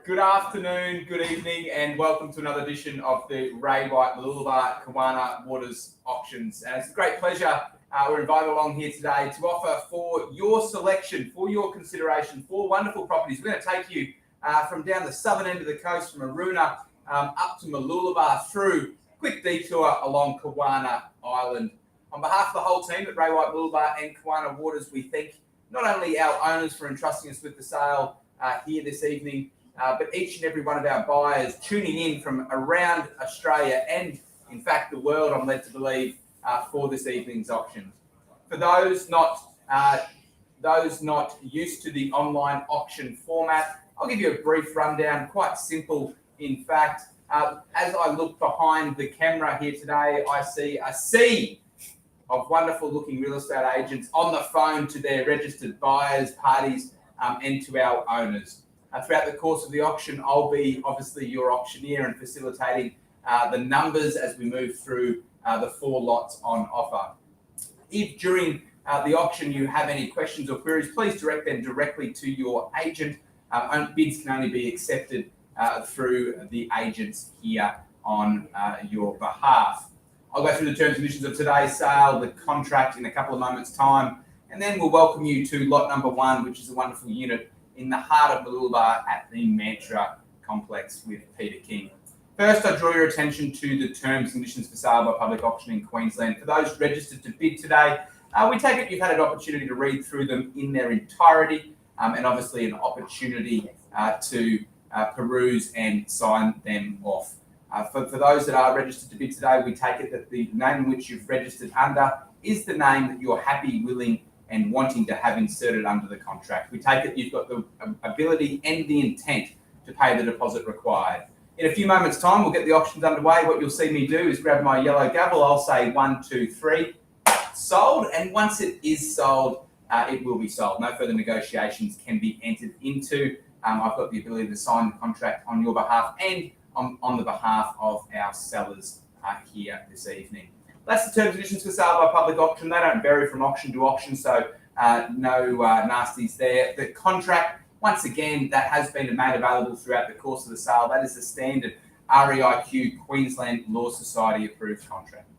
Good afternoon, good evening, and welcome to another edition of the Ray White Mooloolaba Kawana Waters Auctions. And it's a great pleasure. We're invited along here today to offer for your selection, for your consideration, four wonderful properties. We're going to take you from down the southern end of the coast, from Aruna up to Mooloolaba, through a quick detour along Kawana Island. On behalf of the whole team at Ray White Mooloolaba and Kawana Waters, we thank not only our owners for entrusting us with the sale here this evening, but each and every one of our buyers tuning in from around Australia and, in fact, the world, I'm led to believe, for this evening's auction. For those not used to the online auction format, I'll give you a brief rundown, quite simple, in fact. As I look behind the camera here today, I see a sea of wonderful-looking real estate agents on the phone to their registered buyers, parties, and to our owners. Throughout the course of the auction, I'll be obviously your auctioneer and facilitating the numbers as we move through the four lots on offer. If during the auction you have any questions or queries, please direct them directly to your agent. Bids can only be accepted through the agents here on your behalf. I'll go through the terms and conditions of today's sale, the contract in a couple of moments' time, and then we'll welcome you to lot number one, which is a wonderful unit in the heart of Mooloolaba at the Mantra complex with Peter King. First, I draw your attention to the terms and conditions for sale by public auction in Queensland. For those registered to bid today, we take it you've had an opportunity to read through them in their entirety, and obviously an opportunity to peruse and sign them off. For those that are registered to bid today, we take it that the name in which you've registered under is the name that you're happy, willing, and wanting to have inserted under the contract. We take it you've got the ability and the intent to pay the deposit required. In a few moments' time, we'll get the auctions underway. What you'll see me do is grab my yellow gavel. I'll say 1, 2, 3, sold. And once it is sold, it will be sold. No further negotiations can be entered into. I've got the ability to sign the contract on your behalf and on the behalf of our sellers here this evening. That's the terms and conditions for sale by public auction. They don't vary from auction to auction, so no nasties there. The contract, once again, that has been made available throughout the course of the sale. That is the standard REIQ Queensland Law Society approved contract.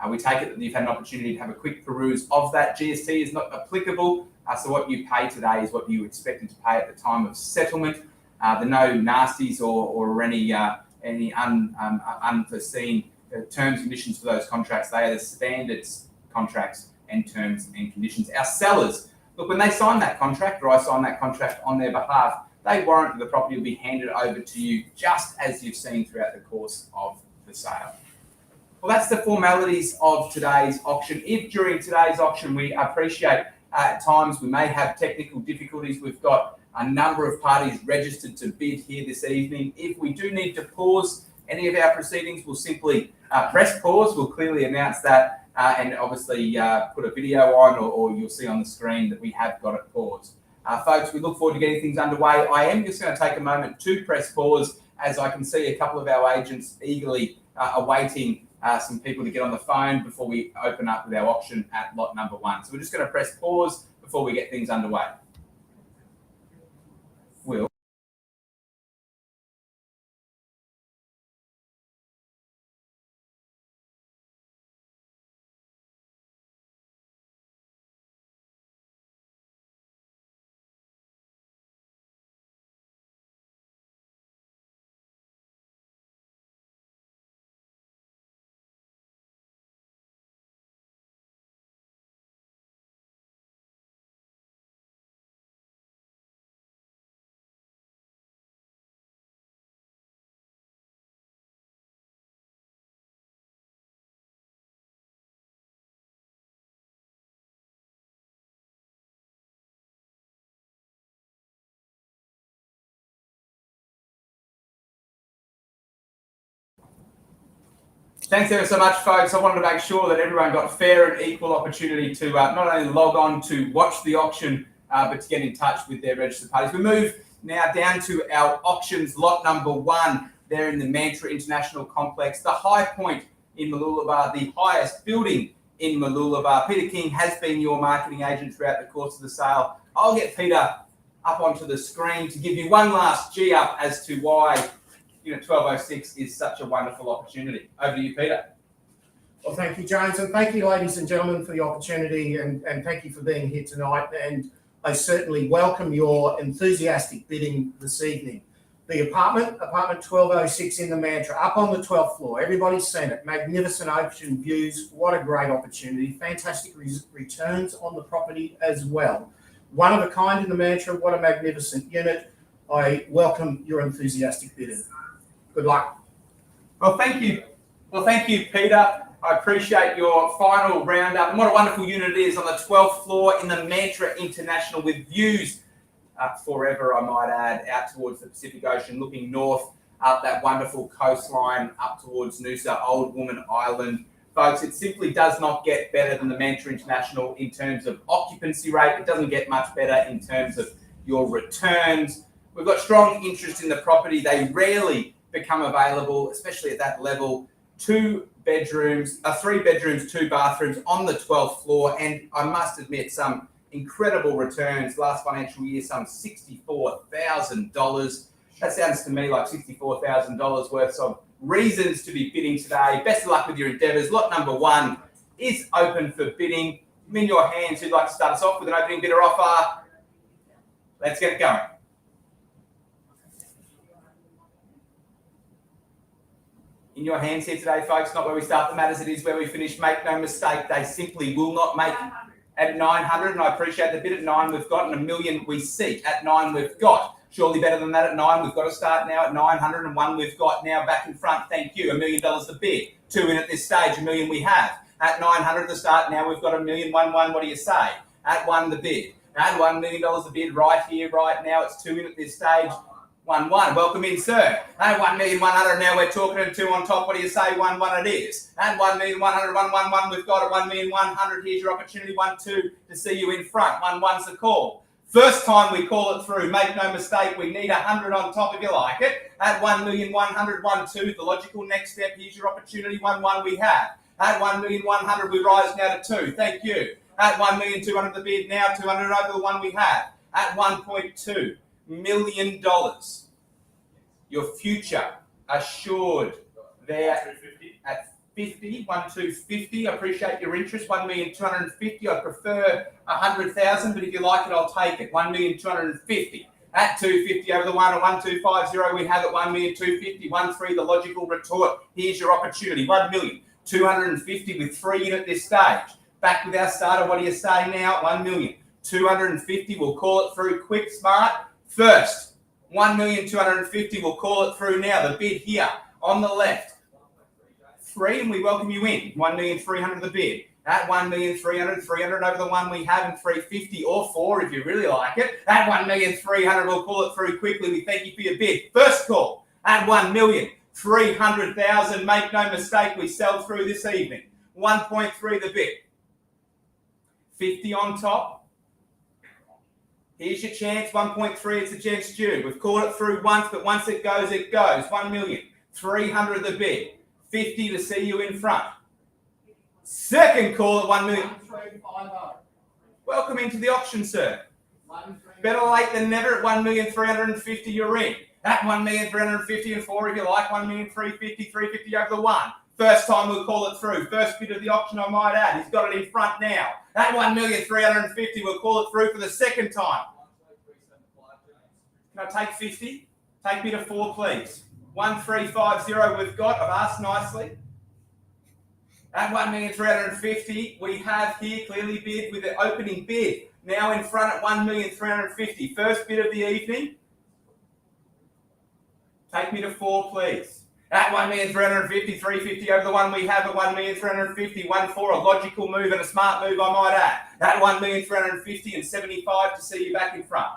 We take it that you've had an opportunity to have a quick peruse of that. GST is not applicable, so what you pay today is what you expected to pay at the time of settlement. There are no nasties or any unforeseen terms and conditions for those contracts. They are the standards contracts and terms and conditions. Our sellers, look, when they sign that contract or I sign that contract on their behalf, they warrant that the property will be handed over to you just as you've seen throughout the course of the sale. Well, that's the formalities of today's auction. If during today's auction we appreciate at times we may have technical difficulties, we've got a number of parties registered to bid here this evening. If we do need to pause any of our proceedings, we'll simply press pause. We'll clearly announce that and obviously put a video on, or you'll see on the screen that we have got it paused. Folks, we look forward to getting things underway. I am just going to take a moment to press pause as I can see a couple of our agents eagerly awaiting some people to get on the phone before we open up with our auction at lot number one. So we're just going to press pause before we get things underway. Will. Thanks ever so much, folks. I wanted to make sure that everyone got fair and equal opportunity to not only log on to watch the auction, but to get in touch with their registered parties. We move now down to our auctions, lot number one, there in the Mantra International Complex, the high point in Mooloolaba, the highest building in Mooloolaba. Peter King has been your marketing agent throughout the course of the sale. I'll get Peter up onto the screen to give you one last G up as to why 1206 is such a wonderful opportunity. Over to you, Peter. Well, thank you, James, and thank you, ladies and gentlemen, for the opportunity, and thank you for being here tonight. And I certainly welcome your enthusiastic bidding this evening. The apartment 1206 in the Mantra, up on the 12th floor. Everybody's seen it. Magnificent ocean views. What a great opportunity. Fantastic returns on the property as well. One of a kind in the Mantra. What a magnificent unit. I welcome your enthusiastic bidding. Good luck. Well, thank you. Well, thank you, Peter. I appreciate your final roundup. And what a wonderful unit it is on the 12th floor in the Mantra International with views forever, I might add, out towards the Pacific Ocean, looking north up that wonderful coastline up towards Noosa, Old Woman Island. Folks, it simply does not get better than the Mantra International in terms of occupancy rate. It doesn't get much better in terms of your returns. We've got strong interest in the property. They rarely become available, especially at that level. 3 bedrooms, 2 bathrooms on the 12th floor, and I must admit some incredible returns. Last financial year, some $64,000. That sounds to me like $64,000 worth of reasons to be bidding today. Best of luck with your endeavours. Lot number 1 is open for bidding. In your hands, who'd like to start us off with an opening bidder offer? Let's get it going. In your hands here today, folks, not where we start the matters, it is where we finish. Make no mistake, they simply will not make at 900, and I appreciate the bid at 9 we've got, and $1 million we seek. At 9 we've got. Surely better than that at 9. We've got to start now at 900, and 1 we've got now back in front. Thank you. $1 million the bid. 2 in at this stage, $1 million we have. At 900 the start, now we've got $1 million, 1, 1, what do you say? At 1 the bid. At $1 million the bid right here, right now. It's 2 in at this stage. 1, 1. Welcome in, sir. At 1,100,000. Now we're talking at 2 on top. What do you say? 1, 1 it is. At 1,100,000. 1, 1, 1. We've got it. 1,100,000. Here's your opportunity. 1, 2 to see you in front. 1, 1's the call. First time we call it through. Make no mistake. We need 100 on top if you like it. At 1,100,000. 1, 2. The logical next step. Here's your opportunity. 1, 1 we have. At 1,100,000. We rise now to 2. Thank you. At 1,200,000 the bid. Now 200 over the 1 we have. At $1.2 million. Your future assured there at 50, 1,250. I appreciate your interest. 1,250,000. I prefer 100,000, but if you like it, I'll take it. 1,250,000 at 250 over the 1 at 1,250. We have it. 1,250,000. 1,3 the logical retort. Here's your opportunity. 1,250,000 with 3 in at this stage. Back with our starter. What do you say now? 1,250,000. We'll call it through quick, smart. First. 1,250,000. We'll call it through now. The bid here on the left. 3, and we welcome you in. 1,300,000 the bid. At 1,300,000, 300 over the 1 we have, and 350 or 4 if you really like it. At 1,300,000, we'll call it through quickly. We thank you for your bid. First call at 1,300,000. Make no mistake, we sell through this evening. 1.3 the bid. 50 on top. Here's your chance, 1.3, it's a gents due. We've called it through once, but once it goes, it goes. 1,300,000 the bid. 50 to see you in front. Second call at 1,350,000. Welcome into the auction, sir. Better late than never at 1,350,000, you're in. At 1,350,000 and 4 if you like, 1,350,000, 350 over the 1. First time we'll call it through. First bid of the auction, I might add. He's got it in front now. At 1,350,000, we'll call it through for the second time. Can I take 50? Take me to 4, please. 1,350 we've got. I've asked nicely. At 1,350,000, we have here clearly bid with the opening bid. Now in front at 1,350,000. First bid of the evening. Take me to 4, please. At 1,350,000, 350 over the 1 we have at 1,350,000, 1, 4, a logical move and a smart move, I might add. At 1,350,000 and 75 to see you back in front.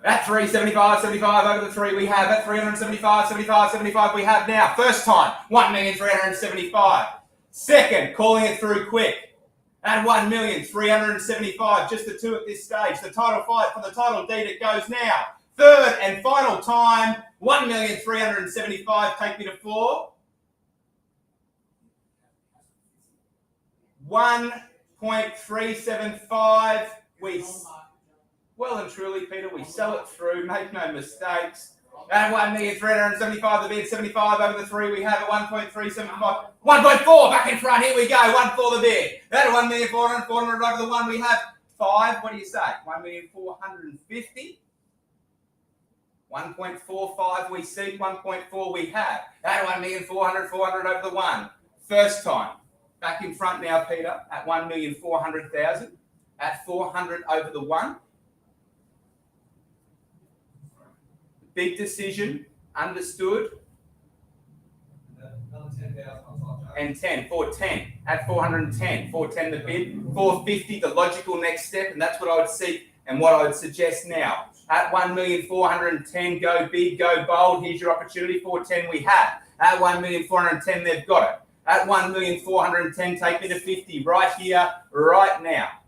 At 375, 75 over the 3 we have. At 375, 75, 75 we have now. First time, 1,375,000. Second, calling it through quick. At 1,375,000, just the 2 at this stage. The title fight for the title deed, it goes now. Third and final time, 1,375,000. Take me to 4. 1, 0.375. Well and truly, Peter, we sell it through, make no mistakes. At 1,375, the bid, 75 over the 3, we have a 1.375. 1.4, back in front, here we go, 1 for the bid. At 1,400, 400 over the 1, we have 5, what do you say? 1,450. 1.45 we seek, 1.4 we have. At 1,400, 400 over the 1. First time. Back in front now, Peter, at 1,400,000. At 400 over the 1. Big decision, understood. And 10, 410, at 410, 410 the bid, 450 the logical next step, and that's what I would seek and what I would suggest now. At 1,410, go big, go bold, here's your opportunity, 410 we have. At 1,410 they've got it. At 1,410 take me to 50, right here, right now.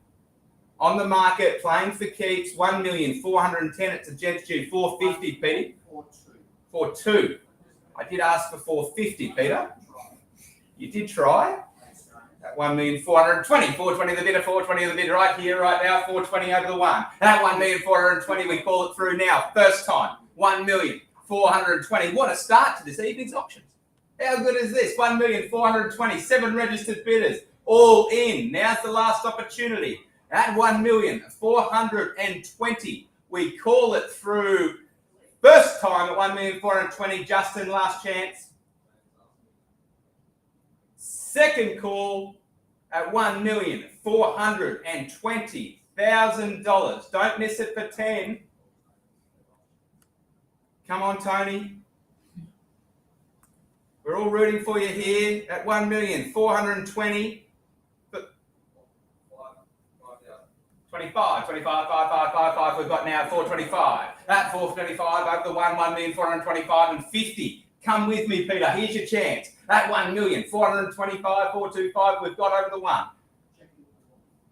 On the market, playing for keeps, 1,410, it's a gents due, 450, Peter. 4.2. I did ask for 450, Peter. You did try. At 1,420, 420 the bidder, 420 the bid right here, right now, 420 over the 1. At 1,420, we call it through now. First time, 1,420. What a start to this evening's auctions. How good is this? 1,420, 7 registered bidders, all in. Now's the last opportunity. At 1,420, we call it through. First time at 1,420, Justin, last chance. Second call at $1,420,000. Don't miss it for 10. Come on, Tony. We're all rooting for you here at 1,420. 25, 5, 5. We've got now 425. At 425 over the 1,425 and 50. Come with me, Peter. Here's your chance. At 1,425, 425. We've got over the 1.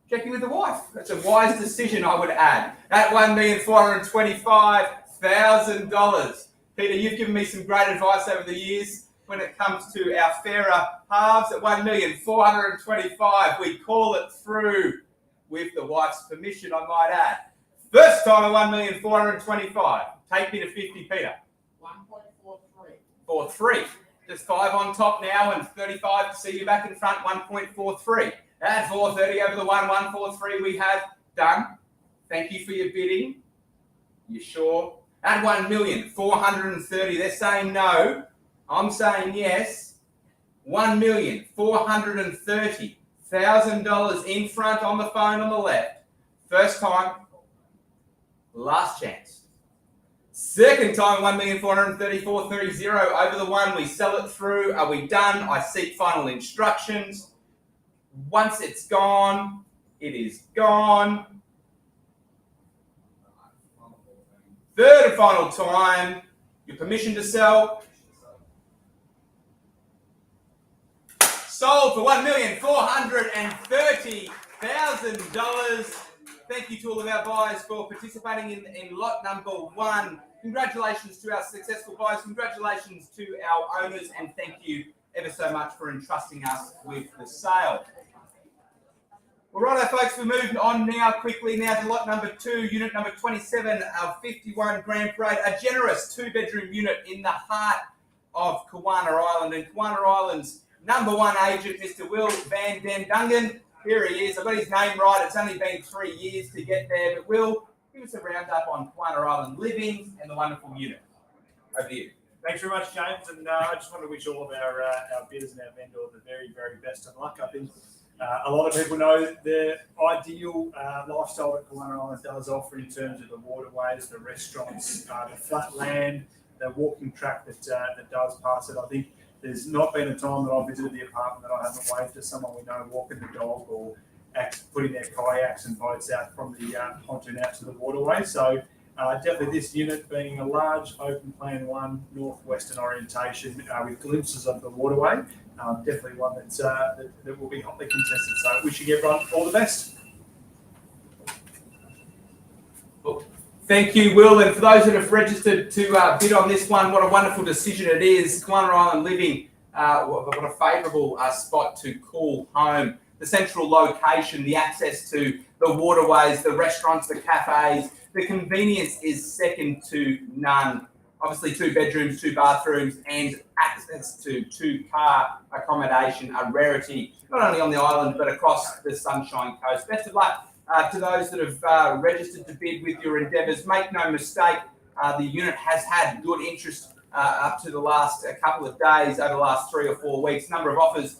Checking with the wife. That's a wise decision, I would add. At $1,425,000. Peter, you've given me some great advice over the years when it comes to our fairer halves. At 1,425, we call it through. With the wife's permission, I might add. First time at 1,425. Take me to 50, Peter. 1.43. 4.3. Just 5 on top now and 35 to see you back in front. 1.43. At 430 over the 1. 143 we have done. Thank you for your bidding. You sure? At 1,430. They're saying no. I'm saying yes. 1,430,000 in front on the phone on the left. First time, last chance. Second time, 1,434,30 over the 1. We sell it through. Are we done? I seek final instructions. Once it's gone, it is gone. Third and final time, your permission to sell. Sold for $1,430,000. Thank you to all of our buyers for participating in lot number 1. Congratulations to our successful buyers. Congratulations to our owners, and thank you ever so much for entrusting us with the sale. All right, folks, we're moving on now quickly to lot number 2, unit number 27 of 51 Grand Parade, a generous 2-bedroom unit in the heart of Kawana Island. And Kawana Island's number 1 agent, Mr. Will Van Den Dungen. Here he is. I've got his name right. It's only been 3 years to get there. But Will, give us a roundup on Kawana Island living and the wonderful unit. Over to you. Thanks very much, James. And I just want to wish all of our bidders and our vendor the very, very best of luck. I think a lot of people know the ideal lifestyle that Kawana Island does offer in terms of the waterways, the restaurants, the flat land, the walking track that does pass it. I think there's not been a time that I've visited the apartment that I haven't waved to someone we know walking the dog or putting their kayaks and boats out from the pontoon out to the waterway. So definitely this unit being a large open plan 1, northwestern orientation with glimpses of the waterway. Definitely one that will be hotly contested. So wishing everyone all the best. Thank you, Will. And for those that have registered to bid on this one, what a wonderful decision it is. Kawana Island living, what a favourable spot to call home. the central location, the access to the waterways, the restaurants, the cafes. The convenience is second to none. Obviously, 2 bedrooms, 2 bathrooms, and access to 2-car accommodation, a rarity, not only on the island, but across the Sunshine Coast. Best of luck to those that have registered to bid with your endeavours. Make no mistake, the unit has had good interest up to the last couple of days, over the last 3 or 4 weeks. Number of offers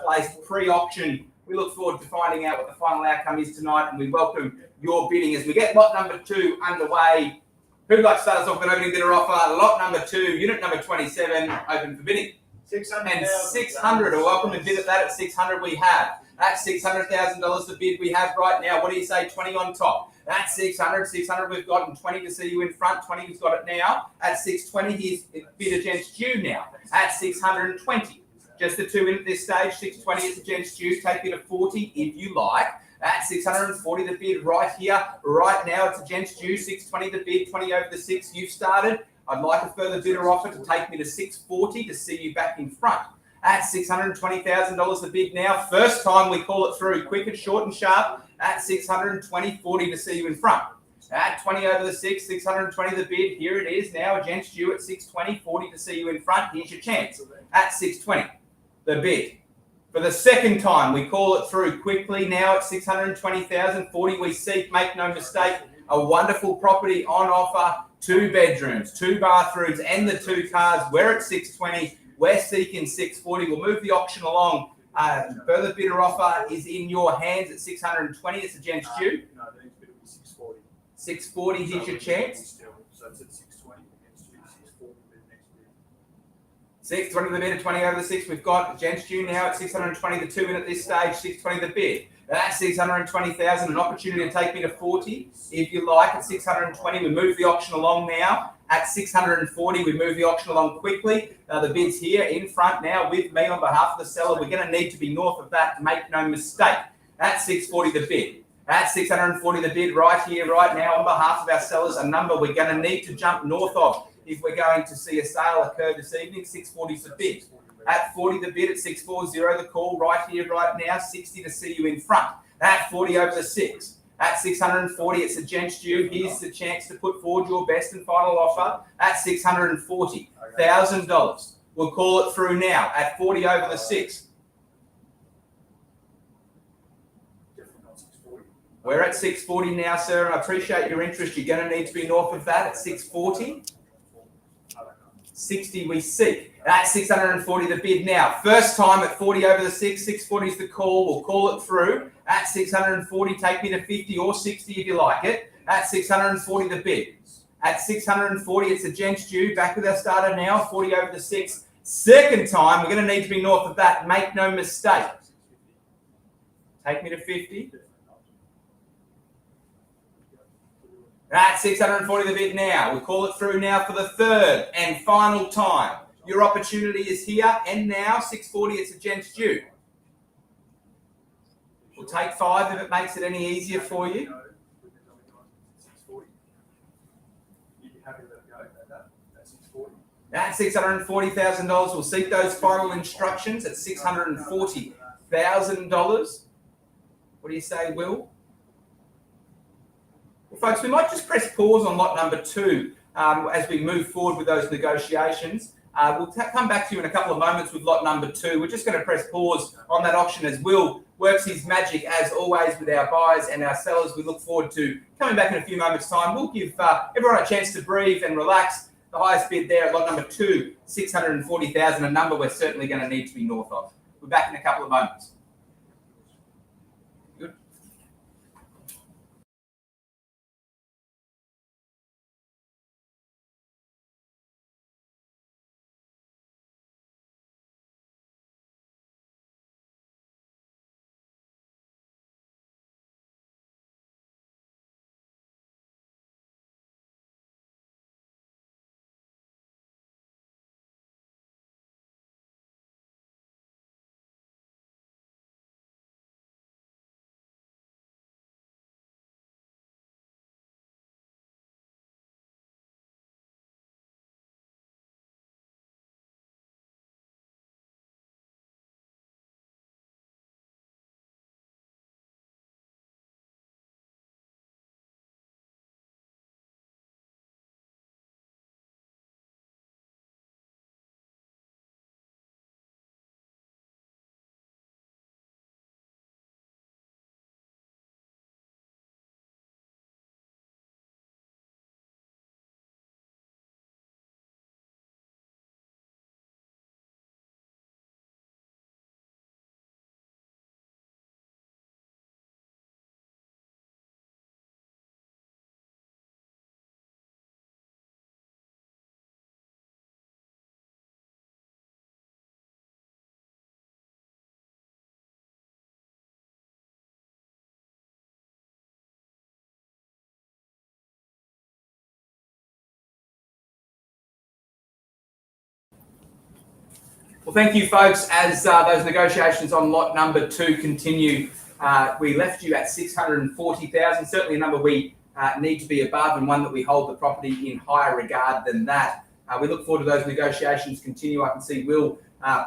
placed pre-auction. We look forward to finding out what the final outcome is tonight, and we welcome your bidding as we get lot number 2 underway. Who'd like to start us off with an opening bidder offer? Lot number 2, unit number 27, open for bidding. 600. And 600, a welcome to bid at that. At 600 we have. That's $600,000 to bid we have right now. What do you say, 20 on top? That's 600, 600 we've got, and 20 to see you in front. 20 we've got it now. At 620, here's bid against you now. At 620. Just the 2 in at this stage. 620 is against you. Take it to 40 if you like. At 640 the bid right here, right now. It's against you. 620 the bid, 20 over the 6. You've started. I'd like a further bidder offer to take me to 640 to see you back in front. At $620,000 the bid now. First time we call it through. Quick and short and sharp. At 620, 40 to see you in front. At 20 over the 6, 620 the bid. Here it is now against you at 620, 40 to see you in front. Here's your chance. At 620 the bid. For the second time, we call it through quickly now at 620,000, 40 we seek. Make no mistake, a wonderful property on offer. 2 bedrooms, 2 bathrooms, and the 2 cars. We're at 620. We're seeking 640. We'll move the auction along. Further bidder offer is in your hands at 620. It's against you. No, the next bid will be 640. 640, here's your chance. So it's at 620 against you, 640 the next bid. 620 the bid at 20 over the 6. We've got against you now at 620 the 2 in at this stage. 620 the bid. That's 620,000. An opportunity to take me to 40 if you like. At 620, we move the auction along now. At 640, we move the auction along quickly. The bid's here in front now with me on behalf of the seller. We're going to need to be north of that. Make no mistake. At 640 the bid. At 640 the bid right here, right now on behalf of our sellers. A number we're going to need to jump north of if we're going to see a sale occur this evening. 640 is the bid. At 40 the bid, at 640 the call right here, right now. 60 to see you in front. At 40 over the 6. At 640, it's against you. Here's the chance to put forward your best and final offer at $640,000. We'll call it through now at 40 over the 6. We're at 640 now, sir, and I appreciate your interest. You're going to need to be north of that at 640. 60 we seek. At 640 the bid now. First time at 40 over the 6. 640 is the call. We'll call it through. At 640, take me to 50 or 60 if you like it. At 640 the bid. At 640, it's against you. Back with our starter now. 40 over the 6. Second time, we're going to need to be north of that. Make no mistake. Take me to 50. At 640 the bid now. We call it through now for the third and final time. Your opportunity is here and now. 640, it's against you. We'll take 5 if it makes it any easier for you. At $640,000, we'll seek those final instructions at $640,000. What do you say, Will? Well, folks, we might just press pause on lot number 2 as we move forward with those negotiations. We'll come back to you in a couple of moments with lot number 2. We're just going to press pause on that auction as Will works his magic, as always, with our buyers and our sellers. We look forward to coming back in a few moments' time. We'll give everyone a chance to breathe and relax. The highest bid there at lot number 2, $640,000, a number we're certainly going to need to be north of. We're back in a couple of moments. Well, thank you, folks. As those negotiations on lot number 2 continue, we left you at 640,000. Certainly a number we need to be above, and one that we hold the property in higher regard than that. We look forward to those negotiations continue. I can see Will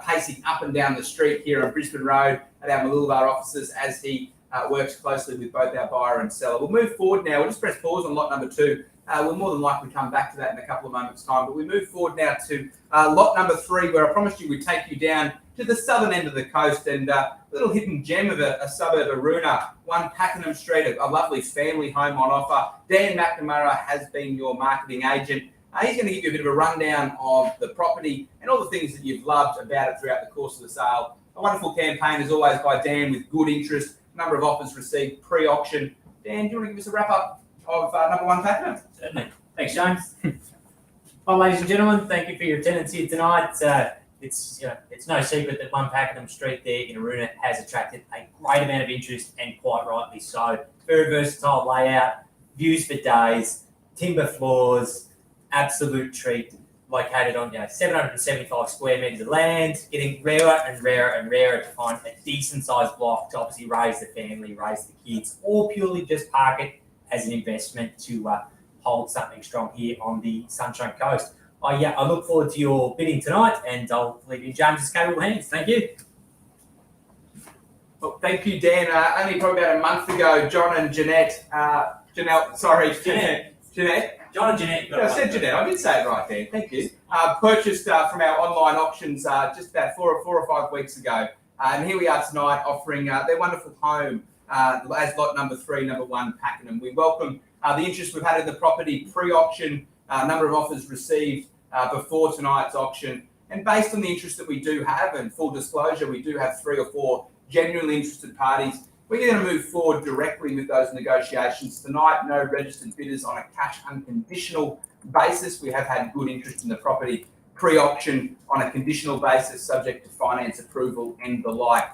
pacing up and down the street here on Brisbane Road at our Mooloolaba offices as he works closely with both our buyer and seller. We'll move forward now. We'll just press pause on lot number 2. We'll more than likely come back to that in a couple of moments' time. But we move forward now to lot number 3, where I promised you we'd take you down to the southern end of the coast, and a little hidden gem of a suburb of Aruna, 1 Pakenham Street, a lovely family home on offer. Dan McNamara has been your marketing agent. He's going to give you a bit of a rundown of the property and all the things that you've loved about it throughout the course of the sale. A wonderful campaign, as always, by Dan, with good interest. Number of offers received pre-auction. Dan, do you want to give us a wrap-up of number 1 Pakenham? Certainly. Thanks, James. Well, ladies and gentlemen, thank you for your attendance here tonight. It's no secret that 1 Pakenham Street there in Aruna has attracted a great amount of interest, and quite rightly so. Very versatile layout, views for days, timber floors, absolute treat. Located on 775 square metres of land, getting rarer and rarer and rarer to find a decent sized block to obviously raise the family, raise the kids, or purely just park it as an investment to hold something strong here on the Sunshine Coast. I look forward to your bidding tonight, and I'll leave you in James's capable hands. Thank you. Well, thank you, Dan. Only probably about a month ago, John and Jeanette. John and Jeanette. I said Jeanette. I did say it right there. Thank you. Purchased from our online auctions just about 4 or 5 weeks ago. And here we are tonight offering their wonderful home as lot number 3, number 1 Pakenham. We welcome the interest we've had in the property pre-auction, number of offers received before tonight's auction. And based on the interest that we do have, and full disclosure, we do have 3 or 4 genuinely interested parties. We're going to move forward directly with those negotiations tonight. No registered bidders on a cash unconditional basis. We have had good interest in the property pre-auction on a conditional basis, subject to finance approval and the like.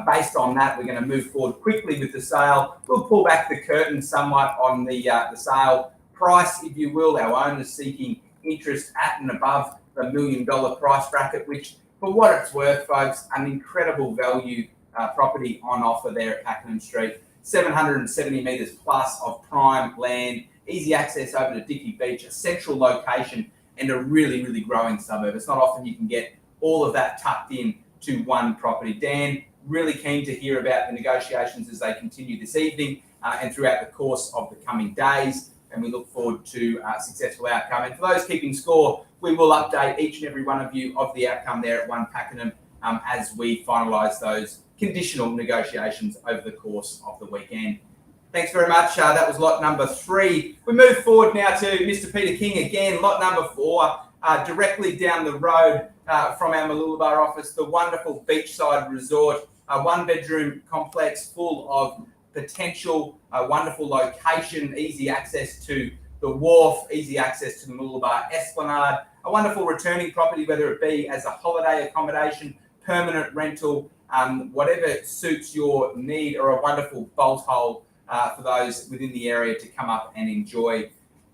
Based on that, we're going to move forward quickly with the sale. We'll pull back the curtain somewhat on the sale price, if you will. Our owners seeking interest at and above the $1 million price bracket, which, for what it's worth, folks, an incredible value property on offer there at Pakenham Street. 770 metres plus of prime land, easy access over to Dicky Beach, a central location, and a really, really growing suburb. It's not often you can get all of that tucked in to one property. Dan, really keen to hear about the negotiations as they continue this evening and throughout the course of the coming days. And we look forward to a successful outcome. And for those keeping score, we will update each and every one of you of the outcome there at 1 Pakenham as we finalise those conditional negotiations over the course of the weekend. Thanks very much. That was lot number 3. We move forward now to Mr. Peter King again, lot number 4, directly down the road from our Mooloolaba office, the wonderful beachside resort, a 1-bedroom complex full of potential, wonderful location, easy access to the wharf, easy access to the Mooloolaba Esplanade, a wonderful returning property, whether it be as a holiday accommodation, permanent rental, whatever suits your need, or a wonderful bolt hole for those within the area to come up and enjoy.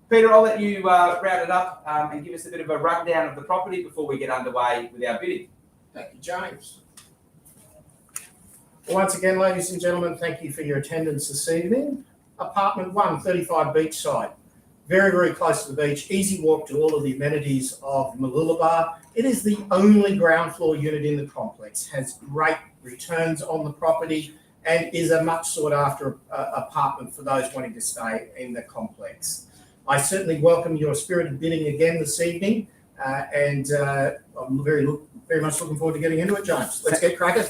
Peter, I'll let you round it up and give us a bit of a rundown of the property before we get underway with our bidding. Thank you, James. Well, once again, ladies and gentlemen, thank you for your attendance this evening. Apartment 1, 35 Beachside. Very, very close to the beach. Easy walk to all of the amenities of Mooloolaba. It is the only ground floor unit in the complex. Has great returns on the property and is a much sought after apartment for those wanting to stay in the complex. I certainly welcome your spirited bidding again this evening, and I'm very much looking forward to getting into it, James. Let's get cracking.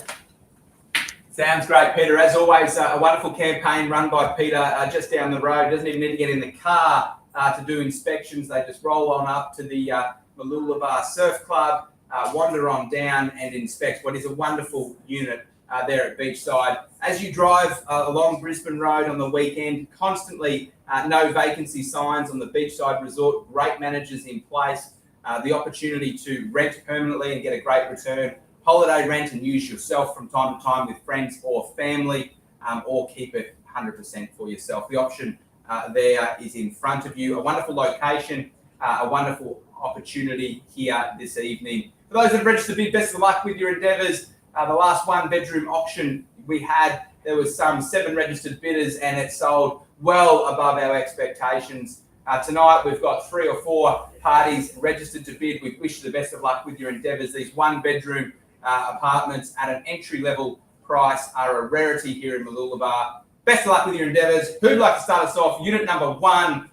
Sounds great, Peter. As always, a wonderful campaign run by Peter just down the road. Doesn't even need to get in the car to do inspections. They just roll on up to the Mooloolaba Surf Club, wander on down and inspect what is a wonderful unit there at Beachside. As you drive along Brisbane Road on the weekend, constantly no vacancy signs on the Beachside Resort, great managers in place, the opportunity to rent permanently and get a great return, holiday rent and use yourself from time to time with friends or family, or keep it 100% for yourself. The option there is in front of you. A wonderful location, a wonderful opportunity here this evening For those that have registered to bid, best of luck with your endeavours. The last one-bedroom auction we had, there was some 7 registered bidders and it sold well above our expectations. Tonight we've got 3 or 4 parties registered to bid. We wish you the best of luck with your endeavours. These one-bedroom apartments at an entry-level price are a rarity here in Mooloolaba. Best of luck with your endeavours. Who'd like to start us off? Unit number 1.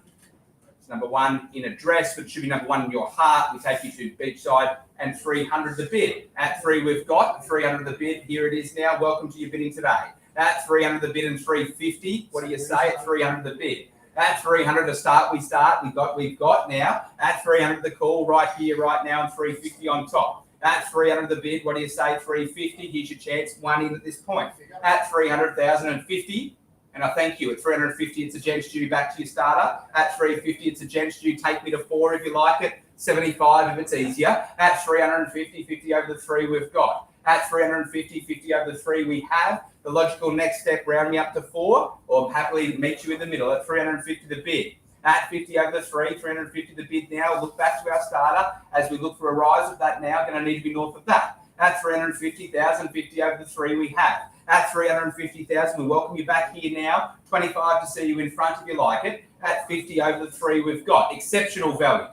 It's number 1 in address, but it should be number 1 in your heart. We take you to Beachside and 300 the bid. At 3 we've got 300 the bid. Here it is now. Welcome to your bidding today. At 300 the bid and 350. What do you say at 300 the bid? At 300 to start, we've got now. At 300 the call right here, right now, and 350 on top. At 300 the bid, what do you say? 350. Here's your chance. 1 in at this point. At 300,050, and I thank you. At 350, it's a gents due back to your starter. At 350, it's a gents due. Take me to 4 if you like it. 75 if it's easier. At 350, 50 over the 3 we've got. At 350, 50 over the 3 we have. The logical next step, round me up to 4, or happily meet you in the middle at 350 the bid. At 50 over the 3, 350 the bid now. Look back to our starter as we look for a rise of that now. Going to need to be north of that. At 350,000, 50 over the 3 we have. At 350,000, we welcome you back here now. 25 to see you in front if you like it. At 50 over the 3 we've got. Exceptional value.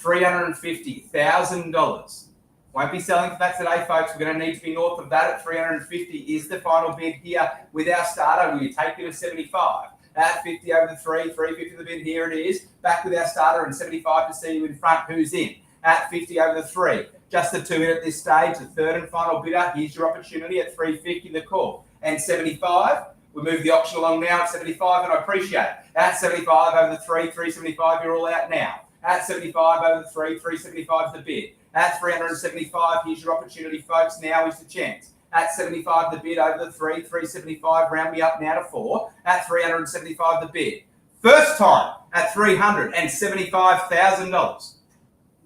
$350,000. Won't be selling for that today, folks. We're going to need to be north of that at 350 is the final bid here with our starter. Will you take it to 75? At 50 over the 3, 350 the bid. Here it is. Back with our starter and 75 to see you in front. Who's in? At 50 over the 3. Just the 2 in at this stage. The third and final bidder. Here's your opportunity at 350 the call. And 75. We move the auction along now at 75, and I appreciate it. At 75 over the 3, 375, you're all out now. At 75 over the 3, 375 the bid. At 375, here's your opportunity, folks. Now is the chance. At 75 the bid over the 3, 375, round me up now to 4. At 375 the bid. First time at $375,000.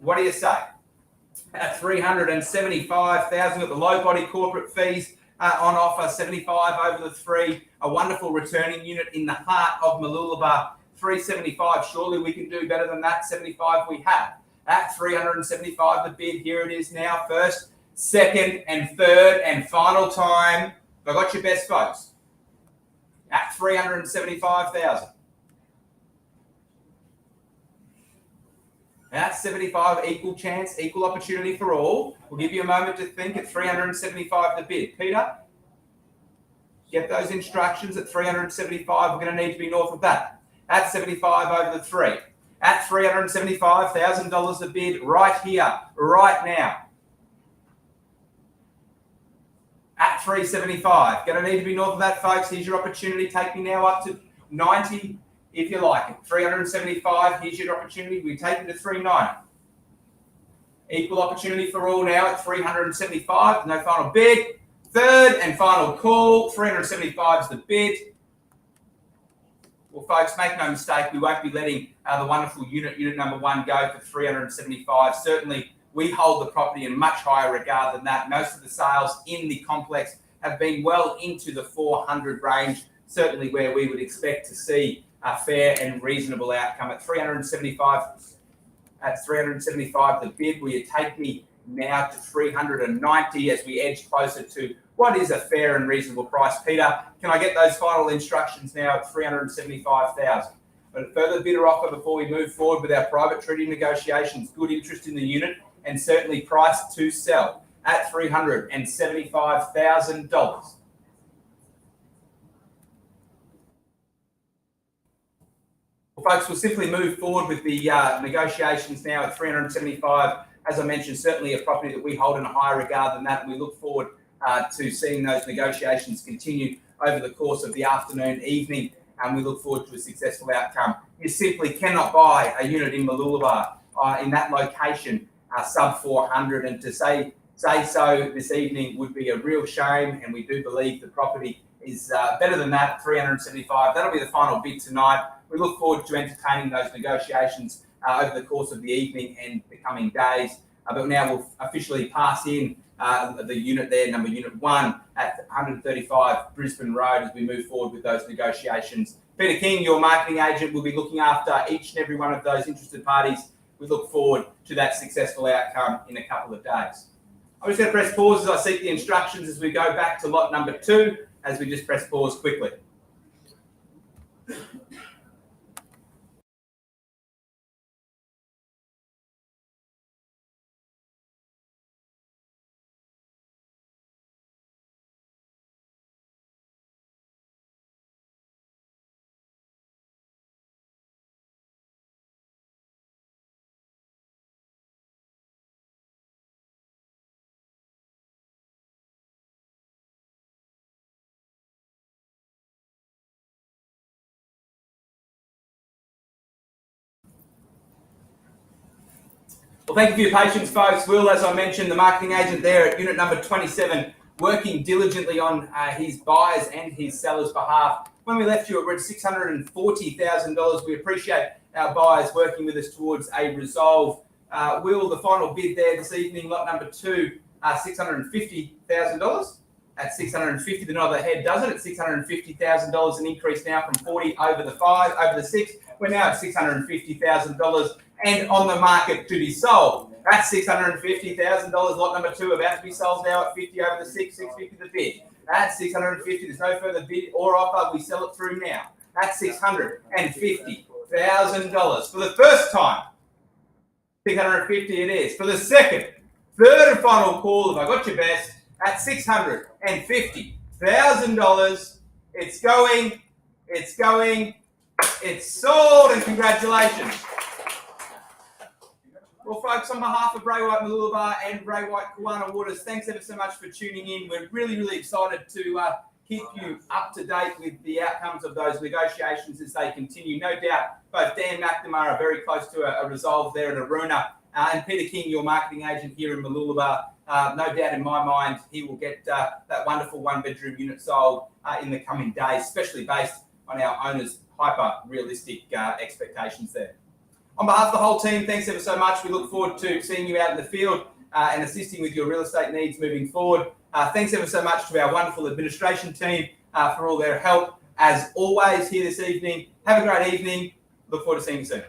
What do you say? At $375,000 at the low body corporate fees on offer, 75 over the 3. A wonderful returning unit in the heart of Mooloolaba. 375. Surely we can do better than that. 75 we have. At 375 the bid. Here it is now. First, second, and third, and final time. I got your best, folks. At 375,000. At 75, equal chance, equal opportunity for all. We'll give you a moment to think at 375 the bid. Peter, get those instructions at 375. We're going to need to be north of that. At 75 over the 3. At $375,000 the bid right here, right now. At 375. Going to need to be north of that, folks. Here's your opportunity. Take me now up to 90 if you like it. 375. Here's your opportunity. We take it to 390. Equal opportunity for all now at 375. No final bid. Third and final call. 375 is the bid. Well, folks, make no mistake, we won't be letting the wonderful unit number 1 go for 375. Certainly, we hold the property in much higher regard than that. Most of the sales in the complex have been well into the 400 range, certainly where we would expect to see a fair and reasonable outcome. At 375, the bid, will you take me now to 390 as we edge closer to what is a fair and reasonable price? Peter, can I get those final instructions now at 375,000? But a further bidder offer before we move forward with our private treaty negotiations. Good interest in the unit and certainly priced to sell at $375,000. Well, folks, we'll simply move forward with the negotiations now at 375. As I mentioned, certainly a property that we hold in a higher regard than that, and we look forward to seeing those negotiations continue over the course of the afternoon, evening, and we look forward to a successful outcome. You simply cannot buy a unit in Mooloolaba in that location sub 400, and to say so this evening would be a real shame, and we do believe the property is better than that, 375. That'll be the final bid tonight. We look forward to entertaining those negotiations over the course of the evening and the coming days. But now we'll officially pass in the unit there, unit 1 at 135 Brisbane Road as we move forward with those negotiations. Peter King, your marketing agent, will be looking after each and every one of those interested parties we look forward to that successful outcome in a couple of days. I'm just going to press pause as I seek the instructions as we go back to lot number 2, as we just press pause quickly. Well, thank you for your patience, folks. Will, as I mentioned, the marketing agent there at unit number 27, working diligently on his buyers and his sellers' behalf. When we left you, we're at $640,000. We appreciate our buyers working with us towards a resolve. Will, the final bid there this evening, lot number 2, $650,000. At $650,000, the nod of the head does it. At $650,000, an increase now from 40 over the 5, over the 6. We're now at $650,000 and on the market to be sold. That's $650,000. Lot number 2 about to be sold now at 50 over the 6, 650 the bid. That's $650,000. There's no further bid or offer. We sell it through now. That's $650,000 for the first time. $650,000 it is. For the second, third and final call, if I got your best, at $650,000. It's going, it's sold, and congratulations. Well, folks, on behalf of Ray White Mooloolaba and Ray White Kawana Waters, thanks ever so much for tuning in. We're really, really excited to keep you up to date with the outcomes of those negotiations as they continue. No doubt, both Dan McNamara are very close to a resolve there at Aruna, and Peter King, your marketing agent here in Mooloolaba, no doubt in my mind, he will get that wonderful one-bedroom unit sold in the coming days, especially based on our owners' hyper-realistic expectations there. On behalf of the whole team, thanks ever so much. We look forward to seeing you out in the field and assisting with your real estate needs moving forward. Thanks ever so much to our wonderful administration team for all their help, as always, here this evening. Have a great evening. Look forward to seeing you soon.